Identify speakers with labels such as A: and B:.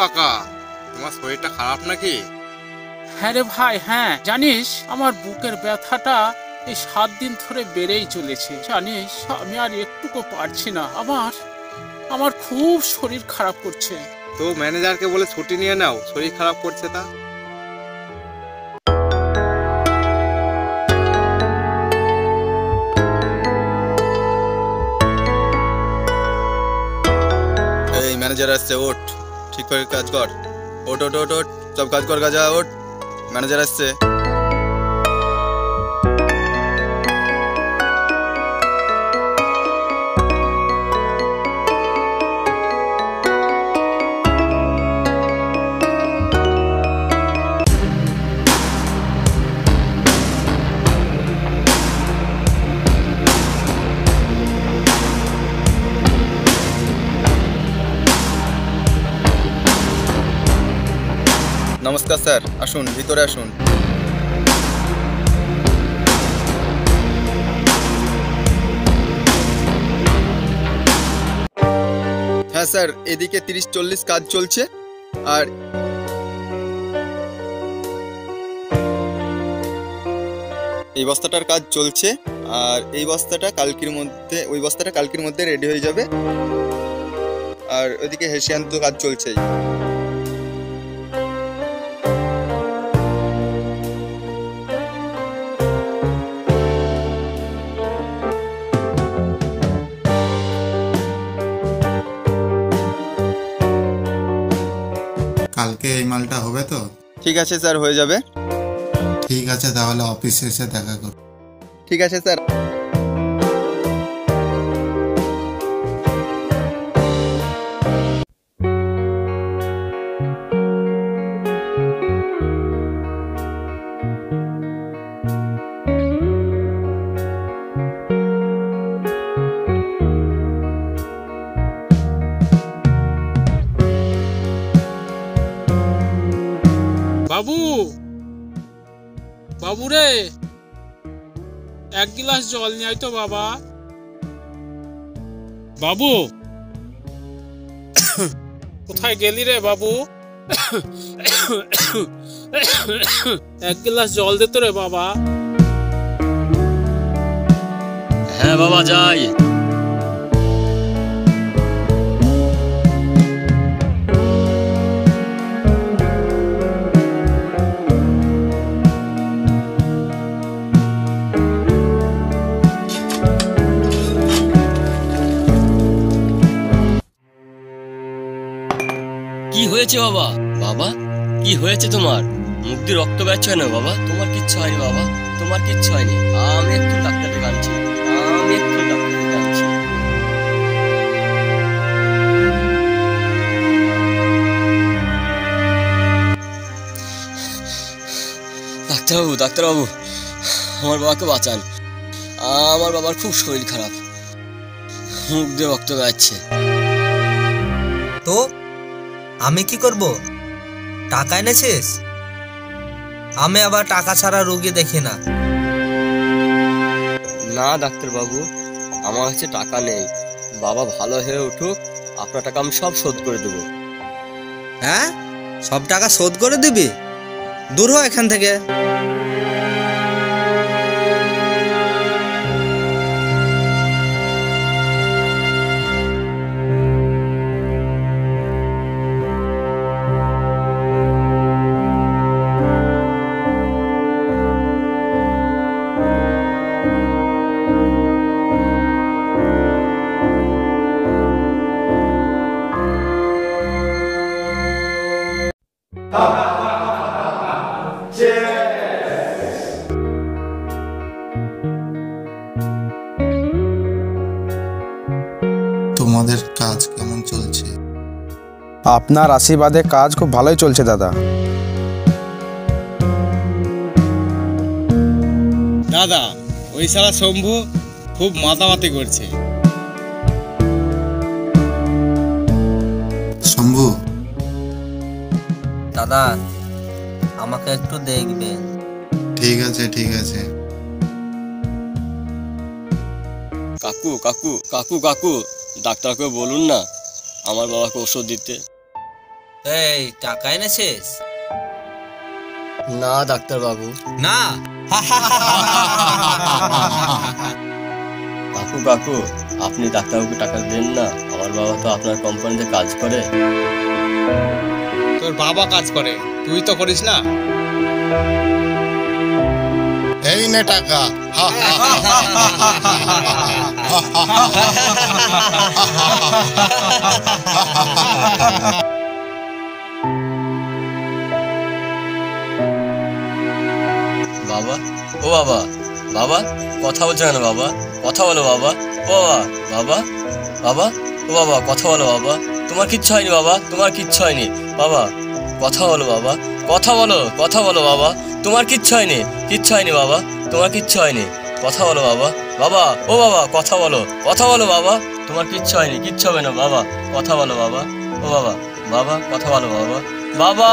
A: কাকা, তোমার শরীরটা খারাপ নাকি?
B: হ্যাঁ রে ভাই, হ্যাঁ। জানিস আমার বুকের ব্যথাটা এই 7 দিন ধরে বেড়েই চলেছে। জানিস আমি আর একটুকু পারছি না। আমার খুব শরীর খারাপ করছে।
A: তো ম্যানেজারকে বলে ছুটি নিয়ে নাও, শরীর খারাপ করছে তা।
C: এই ম্যানেজার আসছে, ওঠ, ঠিক করে কাজ কর। ওঠ ওঠ ওঠ ওঠ, সব কাজ কর, কাজা ওঠ, ম্যানেজার আসছে। নমস্কার স্যার, আসুন, ভিতরে আসুন। হ্যাঁ স্যার, এদিকে 30-40 কাজ চলছে, আর এই বস্তাটার কাজ চলছে, আর এই বস্তাটা কালকের মধ্যে, ওই বস্তাটা কালকের মধ্যে রেডি হয়ে যাবে, আর ওইদিকে হেসিয়ান্ত কাজ চলছে।
D: কালকে এই মালটা হবে তো?
C: ঠিক আছে স্যার, হয়ে যাবে।
D: ঠিক আছে, তাহলে অফিসে এসে দেখা করো।
C: ঠিক আছে স্যার।
B: বাবু, বাবু রে, এক গ্লাস জল নিয়ে আয় তো বাবা। বাবু, কোথায় গেলি রে বাবু? এক গ্লাস জল দে তো রে বাবা।
E: হ্যাঁ বাবা, যাই। কি হয়েছে বাবা? বাবা, কি হয়েছে তোমার? মুখ দিয়ে রক্ত বেরোচ্ছে না বাবা? তোমার কিচ্ছু হয়নি বাবা, তোমার কিচ্ছু হয়নি। আমি একটু ডাক্তার ডেকে আনছি, আমি একটু ডাক্তার ডেকে আনছি। ডাক্তারবাবু, ডাক্তারবাবু, আমার বাবাকে বাঁচান। আমার বাবার খুব শরীর খারাপ, মুখ দিয়ে রক্ত বেরোচ্ছে।
F: তো আমি কি করব? টাকা এনেছিস? আমি আবার টাকা ছাড়া রোগী দেখি না।
E: না ডাক্তারবাবু, আমার কাছে টাকা নেই। বাবা ভালো হয়ে উঠুক, আপনার টাকা আমি সব শোধ করে দেবো।
F: হ্যাঁ, সব টাকা শোধ করে দিবি? দূর হ এখান থেকে।
D: তোমাদের কাজ কেমন চলছে?
G: আপনার আশীর্বাদে কাজ খুব ভালোই চলছে দাদা।
A: দাদা, ওই শালা শম্ভু খুব মাতামাতি করছে।
D: শম্ভু,
F: দাদা আমাকে একটু দেখবেন।
D: ঠিক আছে ঠিক আছে।
E: কাকু কাকু কাকু কাকু ডাক্তারকে বলুন না আমার বাবাকে ওষুধ দিতে।
F: এই টাকা এনেছিস?
E: না ডাক্তার বাবু।
F: না।
E: কাকু কাকু আপনি ডাক্তারবাবুকে টাকা দেন না, আমার বাবা তো আপনার কোম্পানিতে কাজ করে।
A: তোর বাবা কাজ করে, তুই তো করিস না।
D: এই নে টাকা।
E: বাবা, ও বাবা, বাবা কথা বলছে কেন বাবা? কথা বলো বাবা। ও বাবা, বাবা, ও বাবা কথা বলো বাবা। তোমার কিচ্ছু হয়নি বাবা, তোমার কিচ্ছু হয়নি বাবা। কথা বলো বাবা, কথা বলো, কথা বলো বাবা। তোমার কিচ্ছু হয়নি, কিচ্ছু হয়নি বাবা, তোমার কিচ্ছু হয়নি। কথা বলো বাবা। বাবা, ও বাবা কথা বলো, কথা বলো বাবা। তোমার কিচ্ছু হয়নি, কিচ্ছু হবে না বাবা। কথা বলো বাবা। ও বাবা, বাবা কথা বলো বাবা। বাবা